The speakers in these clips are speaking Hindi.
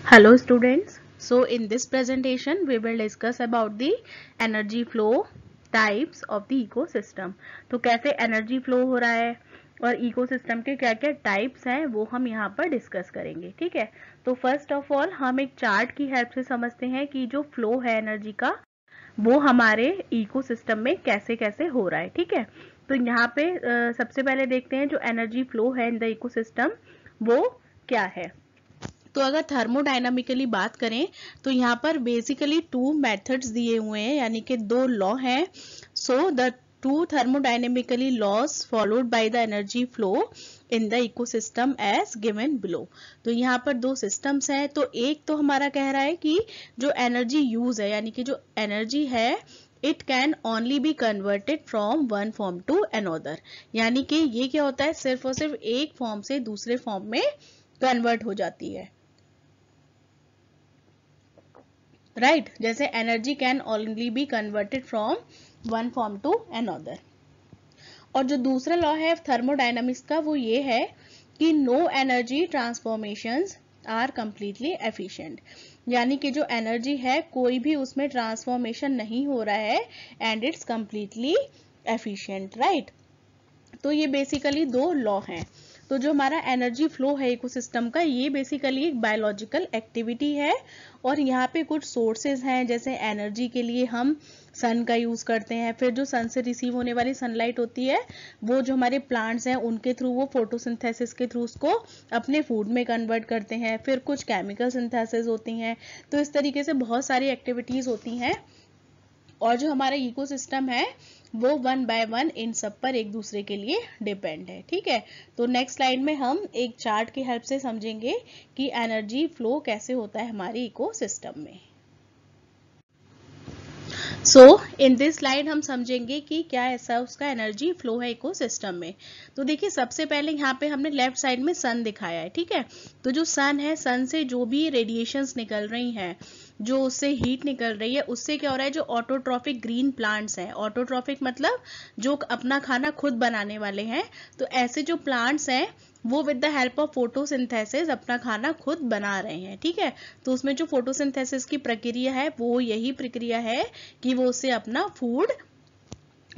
Hello students. So in this presentation we will discuss about the energy flow types of the ecosystem. तो कैसे energy flow हो रहा है और ecosystem के क्या क्या types हैं वो हम यहाँ पर discuss करेंगे. ठीक है. तो first of all हम एक chart की help से समझते हैं कि जो flow है energy का वो हमारे ecosystem में कैसे कैसे हो रहा है. ठीक है. तो यहाँ पे सबसे पहले देखते हैं जो energy flow है in the ecosystem वो क्या है. तो अगर थर्मोडायनामिकली बात करें तो यहाँ पर बेसिकली टू मेथड्स दिए हुए हैं, यानी कि दो लॉ हैं. So the two thermodynamically laws followed by the energy flow in the ecosystem as given below. तो यहाँ पर दो सिस्टम्स हैं. तो एक तो हमारा कह रहा है कि जो एनर्जी यूज है, यानी कि जो एनर्जी है it can only be converted from one form to another. यानी कि ये क्या होता है, सिर्फ और सिर्फ एक फॉर्म से दूसरे फॉर्म में कन्वर्ट हो जाती है. राइट जैसे energy can only be converted from one form to another. और जो दूसरा लॉ है थर्मोडायनामिक्स का वो ये है कि no energy transformations are completely efficient. यानी कि जो एनर्जी है कोई भी उसमें ट्रांसफॉर्मेशन नहीं हो रहा है and it's completely efficient. Right. तो ये बेसिकली दो लॉ हैं. तो जो हमारा एनर्जी फ्लो है इकोसिस्टम का ये बेसिकली एक बायोलॉजिकल एक्टिविटी है और यहाँ पे कुछ सोर्सेज हैं. जैसे एनर्जी के लिए हम सन का यूज करते हैं, फिर जो सन से रिसीव होने वाली सनलाइट होती है वो जो हमारे प्लांट्स हैं उनके थ्रू वो फोटोसिंथेसिस के थ्रू उसको अपने फूड में कन्वर्ट करते हैं. फिर कुछ केमिकल सिंथेसिस होती हैं. तो इस तरीके से बहुत सारी एक्टिविटीज होती हैं और जो हमारा इकोसिस्टम है वो वन बाय वन इन सब पर एक दूसरे के लिए डिपेंड है. ठीक है. तो नेक्स्ट स्लाइड में हम एक चार्ट की हेल्प से समझेंगे कि एनर्जी फ्लो कैसे होता है हमारे इकोसिस्टम में. सो इन दिस स्लाइड हम समझेंगे कि क्या ऐसा उसका एनर्जी फ्लो है इकोसिस्टम में. तो देखिए सबसे पहले यहाँ पे हमने लेफ्ट साइड में सन दिखाया है. ठीक है. तो जो सन है, सन से जो भी रेडिएशंस निकल रही हैं, जो उससे हीट निकल रही है, उससे क्या हो रहा है, जो ऑटोट्रॉफिक ग्रीन प्लांट्स हैं, ऑटोट्रॉफिक मतलब जो अपना खाना खुद बनाने वाले हैं, तो ऐसे जो प्लांट्स हैं वो with the help of photosynthesis अपना खाना खुद बना रहे हैं. ठीक है. तो उसमें जो फोटोसिंथेसिस की प्रक्रिया है वो यही प्रक्रिया है कि वो उससे अपना फूड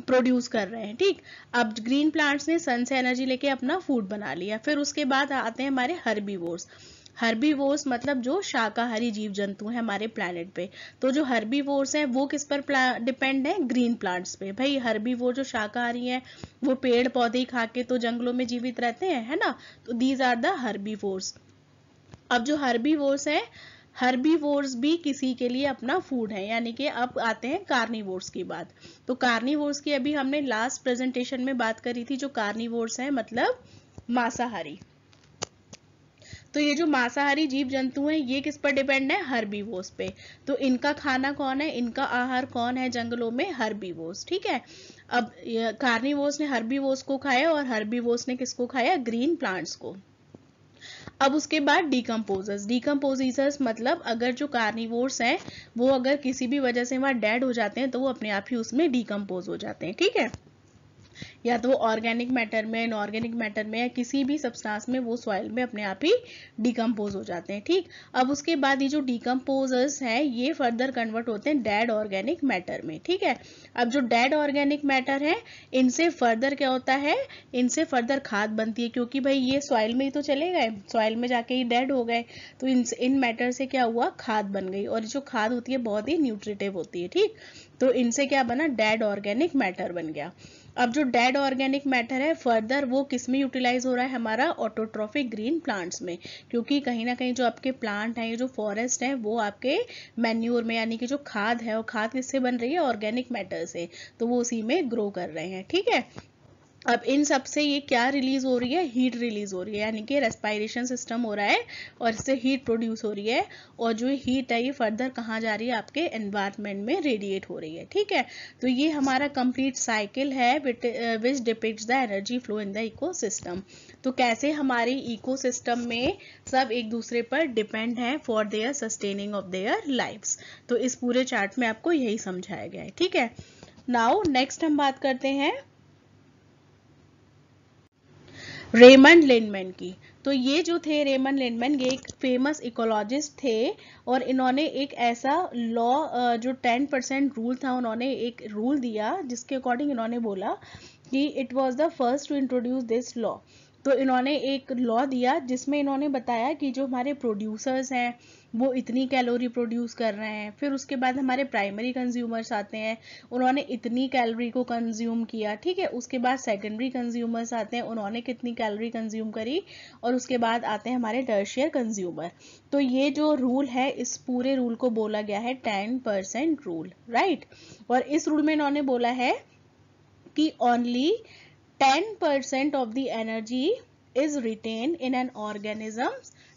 प्रोड्यूस कर रहे हैं. ठीक. अब ग्रीन प्लांट्स ने सन से एनर्जी लेके अपना फूड बना लिया. फिर उसके बाद आते हैं हमारे हर्बीवोर्स. हर्बीवोर्स मतलब जो शाकाहारी जीव जंतु हैं हमारे प्लैनेट पे. तो जो हर्बीवोर्स हैं वो किस पर डिपेंड है, ग्रीन प्लांट्स पे. भाई हर्बीवोर जो शाकाहारी हैं वो पेड़ पौधे खा के तो जंगलों में जीवित रहते हैं, है ना. तो दीज आर द हर्बीवोर्स. अब जो हर्बीवोर्स है, हर्बीवोर्स भी किसी के लिए अपना फूड है. यानी कि अब आते हैं कार्निवोर्स की बात. तो कार्निवोर्स की अभी हमने लास्ट प्रेजेंटेशन में बात करी थी. जो कार्निवोर्स है मतलब मांसाहारी. तो ये जो मांसाहारी जीव जंतु हैं ये किस पर डिपेंड है, हर्बीवोर्स पे. तो इनका खाना कौन है, इनका आहार कौन है जंगलों में, हर्बीवोर्स. ठीक है. अब कार्निवोर्स ने हर्बीवोर्स को खाया और हर्बीवोर्स ने किसको खाया, ग्रीन प्लांट्स को. अब उसके बाद डिकम्पोजर्स. डिकम्पोजिजर्स मतलब अगर जो कार्निवोर्स हैं वो अगर किसी भी वजह से वहां डेड हो जाते हैं तो वो अपने आप ही उसमें डिकम्पोज हो जाते हैं. ठीक है. या तो वो ऑर्गेनिक मैटर में, इनऑर्गेनिक मैटर में या किसी भी सब्सटेंस में वो सॉइल में अपने आप ही डिकम्पोज हो जाते हैं. ठीक. अब उसके बाद ये जो डिकम्पोजर्स हैं ये फर्दर कन्वर्ट होते हैं डेड ऑर्गेनिक मैटर में. ठीक है. अब जो डेड ऑर्गेनिक मैटर है इनसे फर्दर क्या होता है, इनसे फर्दर खाद बनती है. क्योंकि भाई ये सॉइल में ही तो चले गए, सॉइल में जाके ही डेड हो गए. तो इन मैटर से क्या हुआ, खाद बन गई. और जो खाद होती है बहुत ही न्यूट्रिटिव होती है. ठीक. तो इनसे क्या बना, डेड ऑर्गेनिक मैटर बन गया. अब जो डेड ऑर्गेनिक मैटर है फर्दर वो किस में यूटिलाइज हो रहा है, हमारा ऑटोट्रॉफिक ग्रीन प्लांट्स में. क्योंकि कहीं ना कहीं जो आपके प्लांट हैं, ये जो फॉरेस्ट है वो आपके मैन्यूर में, यानी कि जो खाद है वो खाद किससे बन रही है, ऑर्गेनिक मैटर से. तो वो उसी में ग्रो कर रहे हैं. ठीक है. अब इन सब से ये क्या रिलीज हो रही है, हीट रिलीज हो रही है. यानी कि रेस्पिरेशन सिस्टम हो रहा है और इससे हीट प्रोड्यूस हो रही है. और जो हीट है ये फर्दर कहाँ जा रही है, आपके एनवायरनमेंट में रेडिएट हो रही है. ठीक है. तो ये हमारा कंप्लीट साइकिल है which depicts the energy flow in the ecosystem. तो कैसे हमारे इकोसिस्टम में सब एक दूसरे पर डिपेंड है for their sustaining of their lives. तो इस पूरे चार्ट में आपको यही समझाया गया है. ठीक है. नाउ नेक्स्ट हम बात करते हैं रेमंड लिंडमैन की. तो ये जो थे रेमन लिंडमैन, ये एक फेमस इकोलॉजिस्ट थे और इन्होंने एक ऐसा लॉ जो 10% रूल था, उन्होंने एक रूल दिया जिसके अकॉर्डिंग इन्होंने बोला कि it was the first to introduce this law. तो इन्होंने एक लॉ दिया जिसमें इन्होंने बताया कि जो हमारे प्रोड्यूसर्स हैं वो इतनी कैलोरी प्रोड्यूस कर रहे हैं, फिर उसके बाद हमारे प्राइमरी कंज्यूमर्स आते हैं, उन्होंने इतनी कैलोरी को कंज्यूम किया, ठीक है। उसके बाद सेकेंडरी कंज्यूमर्स आते हैं, उन्होंने कितनी कैलोरी कंज्यूम करी, और उसके बाद आते हैं हमारे टर्शियर कंज्यूमर। तो ये जो रूल है, इस पूरे रूल को बोला गया है 10% रूल, राइट। और इस रूल में इन्होंने बोला है कि only 10% of the energy is retain in an organism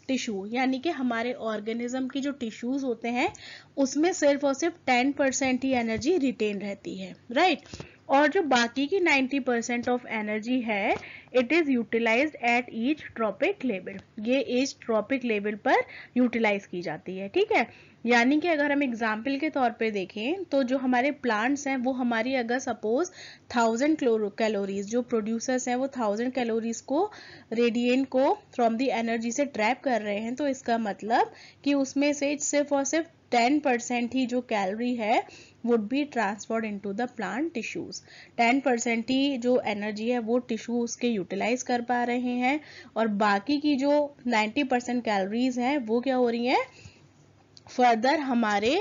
tissue, यानी कि हमारे ऑर्गेनिज्म की जो टिश्यूज होते हैं उसमें सिर्फ और सिर्फ 10% ही एनर्जी रिटेन रहती है, राइट। और जो बाकी की 90% ऑफ एनर्जी है, it is utilized at each trophic level, ये ईच ट्रॉपिक लेवल पर यूटिलाइज की जाती है, ठीक है। यानी कि अगर हम एग्जाम्पल के तौर पे देखें तो जो हमारे प्लांट्स हैं वो हमारी अगर सपोज 1000 कैलोरीज, जो प्रोड्यूसर्स हैं वो 1000 कैलोरीज को रेडिएंट को फ्रॉम द एनर्जी से ट्रैप कर रहे हैं, तो इसका मतलब कि उसमें से सिर्फ और सिर्फ 10% ही जो कैलोरी है would be transferred into the plant tissues। 10% ही जो एनर्जी है वो टिश्यू उसके यूटिलाइज कर पा रहे हैं, और बाकी की जो 90% कैलोरीज हैं वो क्या हो रही हैं, फर्दर हमारे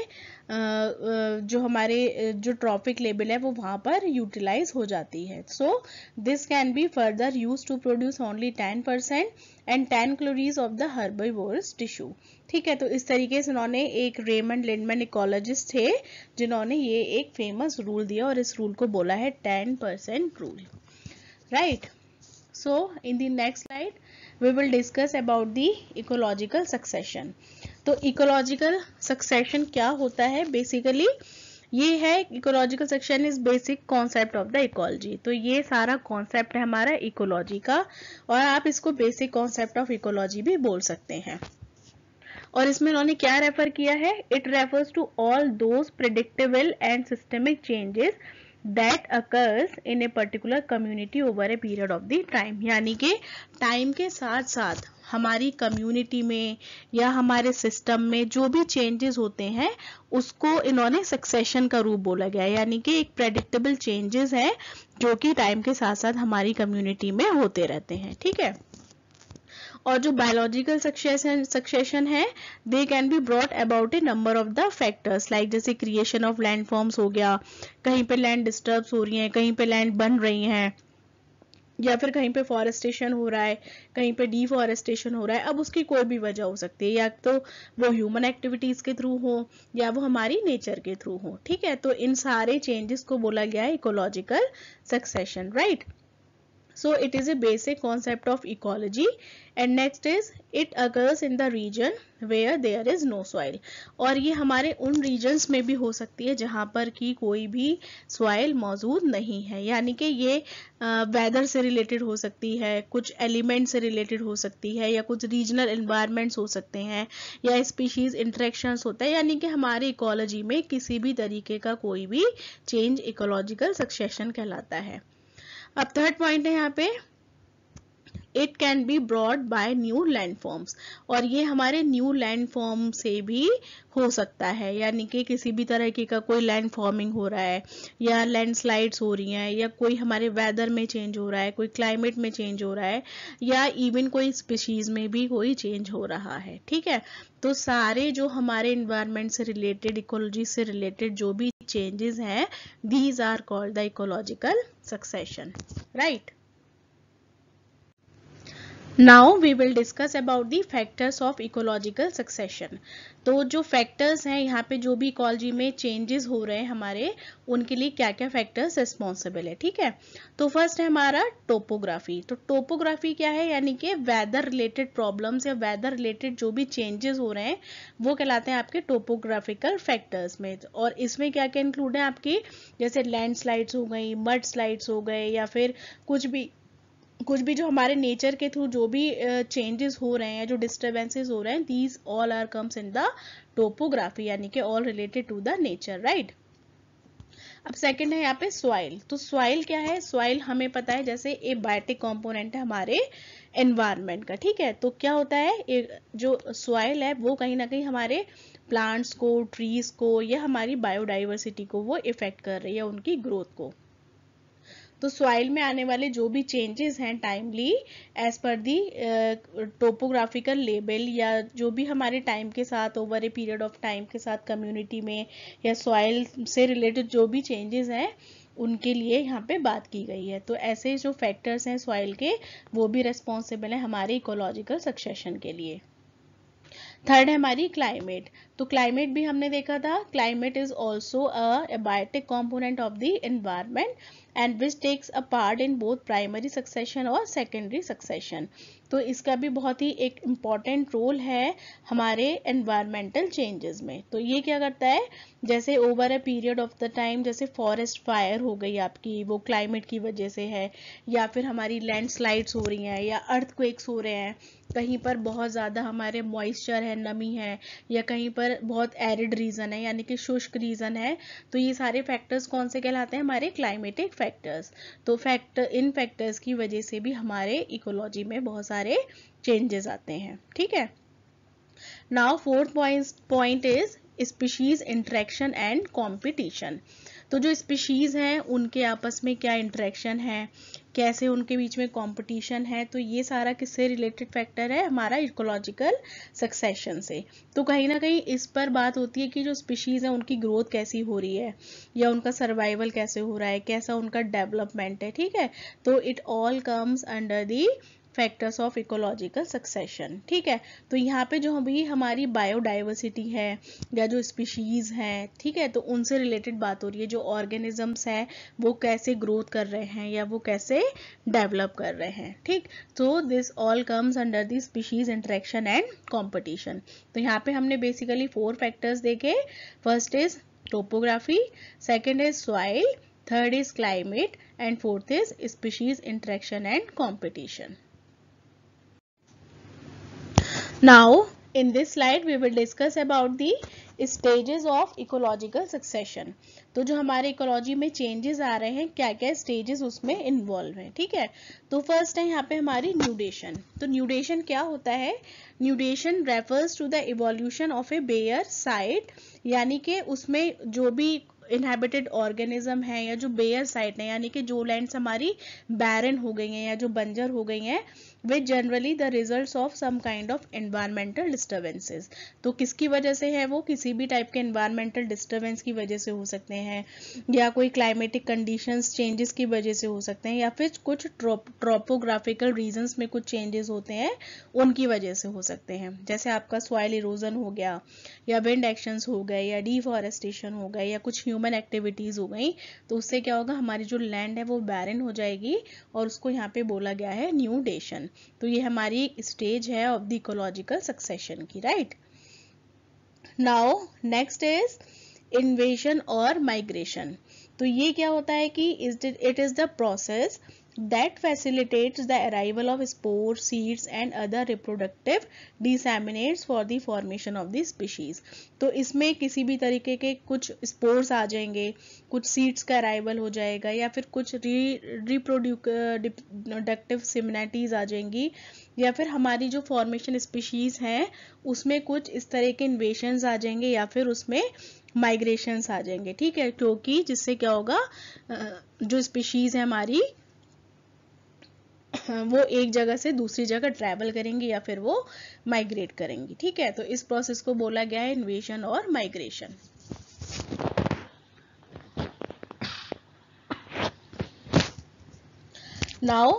जो ट्रॉपिक लेवल है वो वहां पर यूटिलाइज हो जाती है। So this can be further use to produce only 10% and 10 calories of the herbivorous tissue, ठीक है। तो इस तरीके से उन्होंने, एक रेमंड लिंडमैन इकोलॉजिस्ट थे जिन्होंने ये एक फेमस रूल दिया और इस रूल को बोला है 10% rule, right. So in the next slide we will discuss about the ecological succession। तो ecological succession क्या होता है, बेसिकली ये है ecological succession is basic concept of the ecology। तो ये सारा कॉन्सेप्ट है हमारा इकोलॉजी का, और आप इसको बेसिक कॉन्सेप्ट ऑफ इकोलॉजी भी बोल सकते हैं। और इसमें उन्होंने क्या रेफर किया है, it refers to all those predictable and systemic changes that occurs in a particular community over a period of the time। यानी कि टाइम के साथ साथ हमारी कम्युनिटी में या हमारे सिस्टम में जो भी चेंजेस होते हैं उसको इन्होंने सक्सेशन का रूप बोला गया है, यानी कि एक प्रेडिक्टेबल चेंजेस है जो कि टाइम के साथ साथ हमारी कम्युनिटी में होते रहते हैं, ठीक है। और जो बायोलॉजिकल सक्सेशन है, they can be brought about A number of the factors, like जैसे क्रिएशन ऑफ लैंड फॉर्म्स हो गया, कहीं पे लैंड डिस्टर्ब हो रही है, कहीं पे लैंड बन रही है, या फिर कहीं पे फॉरेस्टेशन हो रहा है, कहीं पे डिफॉरेस्टेशन हो रहा है। अब उसकी कोई भी वजह हो सकती है, या तो वो ह्यूमन एक्टिविटीज के थ्रू हो या वो हमारी नेचर के थ्रू हो, ठीक है। तो इन सारे चेंजेस को बोला गया है ecological succession, right. So it is a basic concept of ecology, and next is it occurs in the region where there is no soil। और ये हमारे उन regions में भी हो सकती है जहाँ पर कि कोई भी soil मौजूद नहीं है, यानी कि ये weather से related हो सकती है, कुछ element से related हो सकती है, या कुछ regional environments हो सकते हैं, या species interactions होता है, यानी कि हमारे ecology में किसी भी तरीके का कोई भी change ecological succession कहलाता है। अब थर्ड पॉइंट है यहाँ पे, it can be brought by new landforms, और ये हमारे न्यू लैंडफॉर्म से भी हो सकता है, यानी कि किसी भी तरह का कोई लैंड फॉर्मिंग हो रहा है, या लैंडस्लाइड्स हो रही हैं, या कोई हमारे वेदर में चेंज हो रहा है, कोई क्लाइमेट में चेंज हो रहा है, या इवन कोई स्पीशीज में भी कोई चेंज हो रहा है, ठीक है। तो सारे जो हमारे इन्वायरमेंट से रिलेटेड, इकोलॉजी से रिलेटेड जो भी changes हैं, these are called the ecological succession, right। Now we will discuss about the factors of ecological succession। तो जो फैक्टर्स हैं यहाँ पे, जो भी इकोलॉजी में चेंजेस हो रहे हैं हमारे, उनके लिए क्या क्या फैक्टर्स रिस्पॉन्सिबल है, ठीक है। तो फर्स्ट है हमारा टोपोग्राफी। तो टोपोग्राफी क्या है, यानी कि वेदर रिलेटेड प्रॉब्लम्स या वेदर रिलेटेड जो भी चेंजेस हो रहे हैं वो कहलाते हैं आपके टोपोग्राफिकल फैक्टर्स में। और इसमें क्या क्या इंक्लूड है आपकी, जैसे लैंडस्लाइड्स हो गई, मड स्लाइड्स हो गए, या फिर कुछ भी जो हमारे नेचर के थ्रू जो भी चेंजेस हो रहे हैं, जो डिस्टर्बेंसेस हो रहे हैं, these all are comes in the topography, यानी कि all related to the nature, right. अब सेकंड है यहाँ पे सॉइल। तो सॉइल क्या है, सॉइल हमें पता है जैसे ए बायोटिक कंपोनेंट है हमारे एनवायरनमेंट का, ठीक है। तो क्या होता है, जो सॉइल है वो कहीं ना कहीं हमारे प्लांट्स को, ट्रीज को या हमारी बायोडाइवर्सिटी को वो इफेक्ट कर रही है, उनकी ग्रोथ को। तो सॉइल में आने वाले जो भी चेंजेस हैं टाइमली एज पर दी टोपोग्राफिकल लेबल, या जो भी हमारे टाइम के साथ, over a period of time के साथ कम्युनिटी में या सॉइल से रिलेटेड जो भी चेंजेस हैं उनके लिए यहाँ पे बात की गई है। तो ऐसे जो फैक्टर्स हैं सॉइल के, वो भी रिस्पॉन्सिबल है हमारे इकोलॉजिकल सक्सेशन के लिए। थर्ड है हमारी क्लाइमेट। तो क्लाइमेट भी हमने देखा था, climate is also a biotic component of the environment and which takes a part in both primary succession और सेकेंडरी सक्सेशन। तो इसका भी बहुत ही एक इम्पॉर्टेंट रोल है हमारे एनवायरमेंटल चेंजेस में। तो ये क्या करता है, जैसे over a period of the time, जैसे फॉरेस्ट फायर हो गई आपकी, वो क्लाइमेट की वजह से है, या फिर हमारी लैंडस्लाइड्स हो रही हैं, या अर्थक्वेक्स हो रहे हैं, कहीं पर बहुत ज़्यादा हमारे मॉइस्चर है, नमी है, या कहीं पर बहुत एरिड रीजन है यानी कि शुष्क रीजन है। तो ये सारे फैक्टर्स कौन से कहलाते हैं, हमारे क्लाइमेटिक फैक्टर्स। तो इन फैक्टर्स की वजह से भी हमारे इकोलॉजी में बहुत सारे चेंजेस आते हैं, ठीक है। Now fourth point is species interaction and competition. तो जो स्पीशीज हैं उनके आपस में क्या इंटरेक्शन है, कैसे उनके बीच में कंपटीशन है, तो ये सारा किससे रिलेटेड फैक्टर है, हमारा इकोलॉजिकल सक्सेशन से। तो कहीं ना कहीं इस पर बात होती है कि जो स्पीशीज है उनकी ग्रोथ कैसी हो रही है, या उनका सर्वाइवल कैसे हो रहा है, कैसा उनका डेवलपमेंट है, ठीक है। तो it all comes under the factors of ecological succession, ठीक है। तो यहाँ पे जो भी हमारी बायोडाइवर्सिटी है या जो स्पीशीज हैं, ठीक है, तो उनसे रिलेटेड बात हो रही है, जो ऑर्गेनिजम्स हैं वो कैसे ग्रोथ कर रहे हैं या वो कैसे डेवलप कर रहे हैं, ठीक। तो this all comes under the species interaction and competition. तो यहाँ पे हमने बेसिकली 4 फैक्टर्स देखे। First is topography, second is soil, third is climate and fourth is species interaction and competition. Now, in this slide, we will discuss about the stages of ecological succession. तो जो हमारे इकोलॉजी में चेंजेस आ रहे हैं, क्या क्या स्टेजेस उसमें इन्वॉल्व हैं, ठीक है। तो फर्स्ट है यहाँ पे हमारी न्यूडेशन। तो न्यूडेशन क्या होता है, nudation refers to the evolution of a bare site, यानी कि उसमें जो भी इनहेबिटेड ऑर्गेनिज्म है या जो बेयर साइट है, यानी कि जो लैंड्स हमारी बैरन हो गई हैं या जो बंजर हो गई हैं, which generally the results of some kind of environmental disturbances. तो किसकी वजह से है वो, किसी भी टाइप के एनवायरमेंटल डिस्टर्बेंस की वजह से हो सकते हैं, या कोई क्लाइमेटिक कंडीशंस चेंजेस की वजह से हो सकते हैं, या फिर कुछ ट्रोपोग्राफिकल रीजंस में कुछ चेंजेस होते हैं उनकी वजह से हो सकते हैं। जैसे आपका सॉइल इरोजन हो गया, या विंड एक्शंस हो गए, या डिफॉरेस्टेशन हो गए, या कुछ ह्यूमन एक्टिविटीज हो गई, तो उससे क्या होगा, हमारी जो लैंड है वो बैरन हो जाएगी, और उसको यहाँ पे बोला गया है न्यूडेशन। तो ये हमारी स्टेज है ऑफ द इकोलॉजिकल सक्सेशन की, right. Now next is invasion और माइग्रेशन। तो ये क्या होता है कि it is the process that facilitates the arrival of spores, seeds and other reproductive disseminates for the formation of the species. तो इसमें किसी भी तरीके के कुछ स्पोर्स आ जाएंगे, कुछ सीड्स का अराइवल हो जाएगा, या फिर कुछ रिप्रोडक्टिव सिमिलैरिटीज आ जाएंगी, या फिर हमारी जो फॉर्मेशन स्पीशीज हैं उसमें कुछ इस तरह के इन्वेशंस आ जाएंगे, या फिर उसमें माइग्रेशंस आ जाएंगे, ठीक है। क्योंकि जिससे क्या होगा, जो स्पीशीज है हमारी वो एक जगह से दूसरी जगह ट्रैवल करेंगी या फिर वो माइग्रेट करेंगी, ठीक है। तो इस प्रोसेस को बोला गया है इन्वेजन और माइग्रेशन। नाउ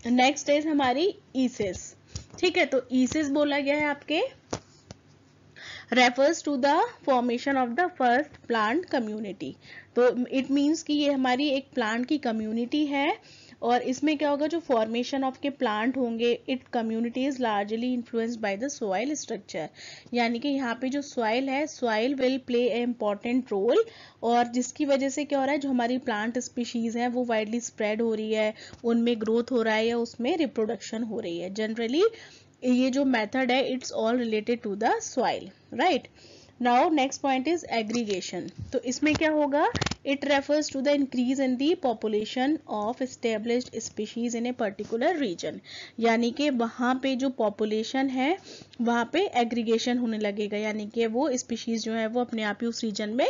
नेक्स्ट इज हमारी ईसिस, ठीक है। तो ईसिस बोला गया है आपके refers to the formation of the first plant community. तो इट मीन्स कि ये हमारी एक प्लांट की कम्युनिटी है, और इसमें क्या होगा, जो फॉर्मेशन ऑफ के प्लांट होंगे, it community is largely influenced by the soil structure, यानी कि यहाँ पे जो सॉइल है, soil will play a important role, और जिसकी वजह से क्या हो रहा है, जो हमारी प्लांट स्पीशीज है वो वाइडली स्प्रेड हो रही है, उनमें ग्रोथ हो रहा है या उसमें रिप्रोडक्शन हो रही है। जनरली ये जो मेथड है, it's all related to the soil, right. Now next point is aggregation. तो इसमें क्या होगा, it refers to the increase in the population of established species in a particular region, यानी कि वहाँ पे जो पॉपुलेशन है वहाँ पे एग्रीगेशन होने लगेगा, यानी कि वो स्पीशीज जो है वो अपने आप ही उस रीजन में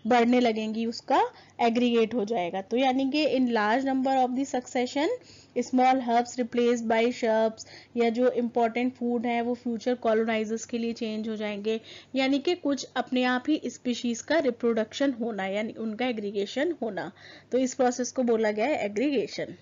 बढ़ने लगेंगी, उसका एग्रीगेट हो जाएगा। तो यानी कि in large number of the succession small herbs replaced by shrubs, या जो इम्पोर्टेंट फूड है वो फ्यूचर कॉलोनाइजर्स के लिए चेंज हो जाएंगे, यानी कि कुछ अपने आप ही स्पीशीज का रिप्रोडक्शन होना, यानी उनका एग्रीगेशन होना। तो इस प्रोसेस को बोला गया है एग्रीगेशन।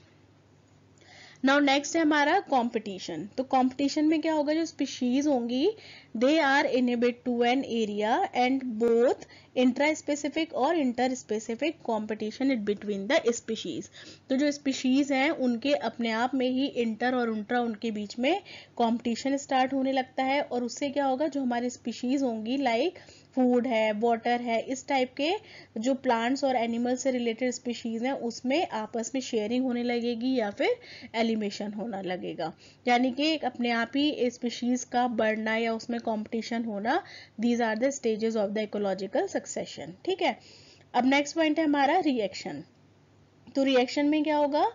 नाउ नेक्स्ट है हमारा कंपटीशन। तो कंपटीशन में क्या होगा, जो स्पीशीज होंगी they are inhibit to an area and both intra specific और inter specific competition in between the species. तो जो स्पीशीज हैं उनके अपने आप में ही इंटर और इंट्रा उनके बीच में कंपटीशन स्टार्ट होने लगता है, और उससे क्या होगा, जो हमारी स्पीशीज होंगी लाइक फूड है, वाटर है, इस टाइप के जो प्लांट्स और एनिमल्स से रिलेटेड स्पीशीज हैं उसमें आपस में शेयरिंग होने लगेगी या फिर एलिमिनेशन होना लगेगा, यानी कि अपने आप ही स्पीशीज का बढ़ना या उसमें कंपटीशन होना। These are the stages of the ecological succession. ठीक है, अब नेक्स्ट पॉइंट है हमारा रिएक्शन। तो रिएक्शन में क्या होगा,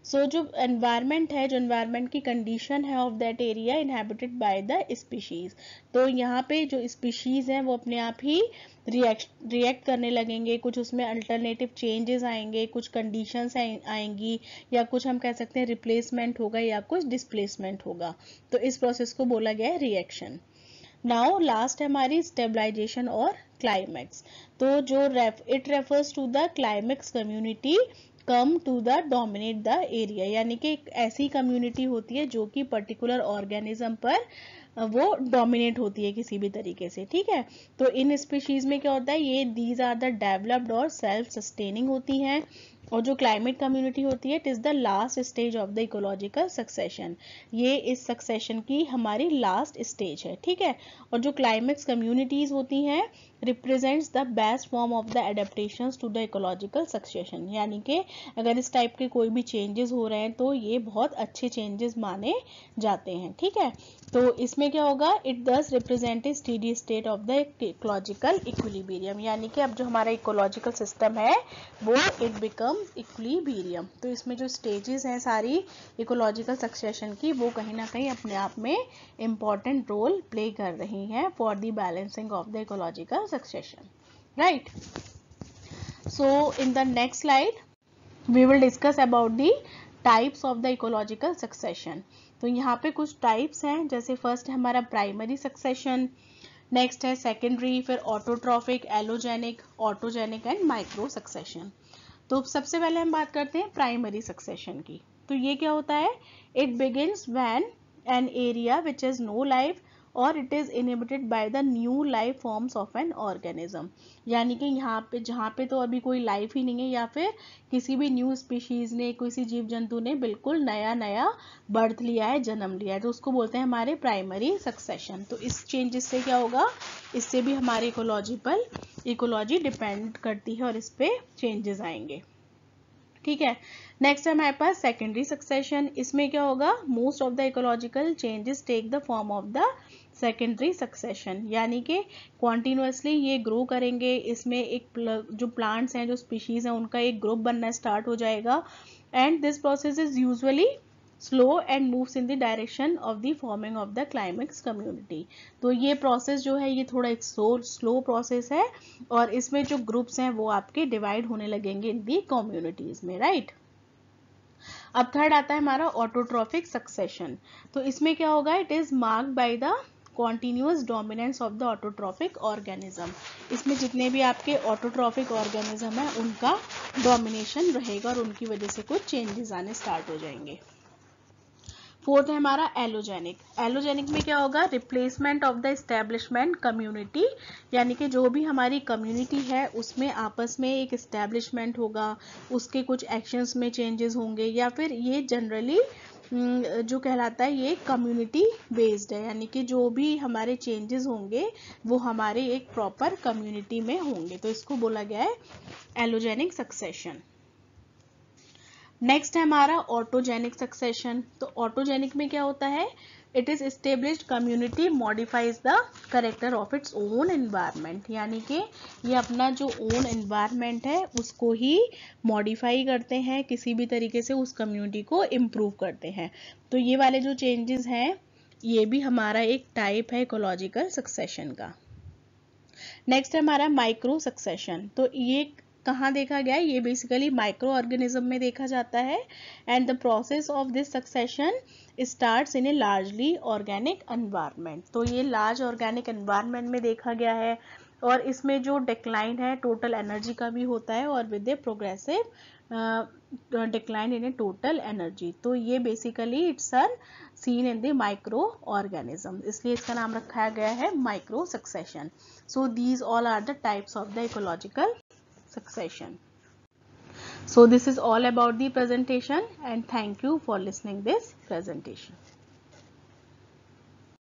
जो एनवायरमेंट है, जो एनवायरमेंट की कंडीशन है of that area inhabited by the species, तो यहाँ पे जो स्पीशीज हैं वो अपने आप ही रिएक्ट करने लगेंगे, कुछ उसमें अल्टरनेटिव चेंजेस आएंगे, कुछ कंडीशंस आएंगी, या कुछ हम कह सकते हैं रिप्लेसमेंट होगा या कुछ डिस्प्लेसमेंट होगा। तो इस प्रोसेस को बोला गया है रिएक्शन। नाउ लास्ट है हमारी स्टेबलाइजेशन और क्लाइमेक्स। तो जो it refers to the climax community come to the dominate the area, यानी कि एक ऐसी कम्युनिटी होती है जो कि पर्टिकुलर ऑर्गेनिज्म पर वो डोमिनेट होती है किसी भी तरीके से। ठीक है, तो इन स्पीशीज में क्या होता है, ये दीज आर द डेवलप्ड और सेल्फ सस्टेनिंग होती हैं, और जो क्लाइमेट कम्युनिटी होती है it is the last stage of the ecological succession, ये इस सक्सेशन की हमारी लास्ट स्टेज है। ठीक है, और जो क्लाइमेक्स कम्युनिटीज होती हैं represents the best form of the adaptations to the ecological succession, यानी कि अगर इस टाइप के कोई भी चेंजेस हो रहे हैं तो ये बहुत अच्छे चेंजेस माने जाते हैं। ठीक है, तो इसमें क्या होगा, इट दस represent a steady state of the ecological equilibrium, यानी कि अब जो हमारा इकोलॉजिकल सिस्टम है वो इट बिकम इक्विलिब्रियम। तो इसमें जो स्टेजेस हैं सारी इकोलॉजिकल सक्सेशन की वो कहीं ना कहीं अपने आप में इम्पॉर्टेंट रोल प्ले कर रही हैं for the balancing of the ecological succession, right. So in the next slide we will discuss about the types of the ecological succession. तो यहाँ पे कुछ टाइप्स हैं, जैसे फर्स्ट है हमारा प्राइमरी सक्सेशन, नेक्स्ट है सेकेंडरी, फिर autotrophic, allogenic, autogenic and micro succession. तो सबसे पहले हम बात करते हैं प्राइमरी सक्सेशन की। तो ये क्या होता है, it begins when an area which is no life और it is inhibited by the new life forms of an organism, यानी कि यहाँ पे जहाँ पे तो अभी कोई लाइफ ही नहीं है या फिर किसी भी न्यू स्पीशीज ने, किसी जीव जंतु ने बिल्कुल नया नया बर्थ लिया है, जन्म लिया है, तो उसको बोलते हैं हमारे प्राइमरी सक्सेशन। तो इस चेंजेस से क्या होगा, इससे भी हमारी इकोलॉजी डिपेंड करती है और इस पे चेंजेस आएंगे। ठीक है, नेक्स्ट है हमारे पास सेकेंडरी सक्सेशन। इसमें क्या होगा, most of the ecological changes take the form of the secondary succession, यानी कि कॉन्टिन्यूसली ये ग्रो करेंगे, इसमें एक जो प्लांट्स हैं, जो स्पीशीज हैं, उनका एक ग्रुप बनना स्टार्ट हो जाएगा, and this process is usually slow and moves in the direction of the forming of the climax community. तो ये प्रोसेस जो है ये थोड़ा एक स्लो प्रोसेस है, और इसमें जो ग्रुप्स हैं वो आपके डिवाइड होने लगेंगे इन दी कम्युनिटीज में, राइट। अब थर्ड आता है हमारा ऑटोट्रॉफिक सक्सेशन। तो इसमें क्या होगा, it is marked by the continuous dominance of the autotrophic organism. इसमें जितने भी आपके ऑटोट्रॉफिक ऑर्गेनिज्म है उनका डोमिनेशन रहेगा और उनकी वजह से कुछ चेंजेस आने स्टार्ट हो जाएंगे। फोर्थ है हमारा एलोजेनिक। एलोजेनिक में क्या होगा, replacement of the establishment community, यानी कि जो भी हमारी कम्युनिटी है उसमें आपस में एक एस्टेब्लिशमेंट होगा, उसके कुछ एक्शंस में चेंजेस होंगे, या फिर ये जनरली जो कहलाता है ये कम्युनिटी बेस्ड है, यानी कि जो भी हमारे चेंजेस होंगे वो हमारे एक प्रॉपर कम्युनिटी में होंगे, तो इसको बोला गया है एलोजेनिक सक्सेशन। नेक्स्ट है हमारा ऑटोजेनिक सक्सेशन। तो ऑटोजेनिक में क्या होता है, it is established community modifies the character of its own environment, यानी कि ये अपना जो ओन एनवायरनमेंट है उसको ही मॉडिफाई करते हैं, किसी भी तरीके से उस कम्युनिटी को इम्प्रूव करते हैं। तो ये वाले जो चेंजेस हैं ये भी हमारा एक टाइप है इकोलॉजिकल सक्सेशन का। नेक्स्ट है हमारा माइक्रो सक्सेशन। तो ये कहाँ देखा गया है, ये बेसिकली माइक्रो ऑर्गेनिज्म में देखा जाता है। And the process of this succession starts in A largely organic environment. तो ये लार्ज ऑर्गेनिक एनवायरनमेंट में देखा गया है और इसमें जो डिक्लाइन है टोटल एनर्जी का भी होता है और with a progressive decline in a total energy. तो ये basically it's are seen in the micro organism, इसलिए इसका नाम रखा गया है micro succession. So these all are the types of the ecological succession. So this is all about the presentation and thank you for listening this presentation.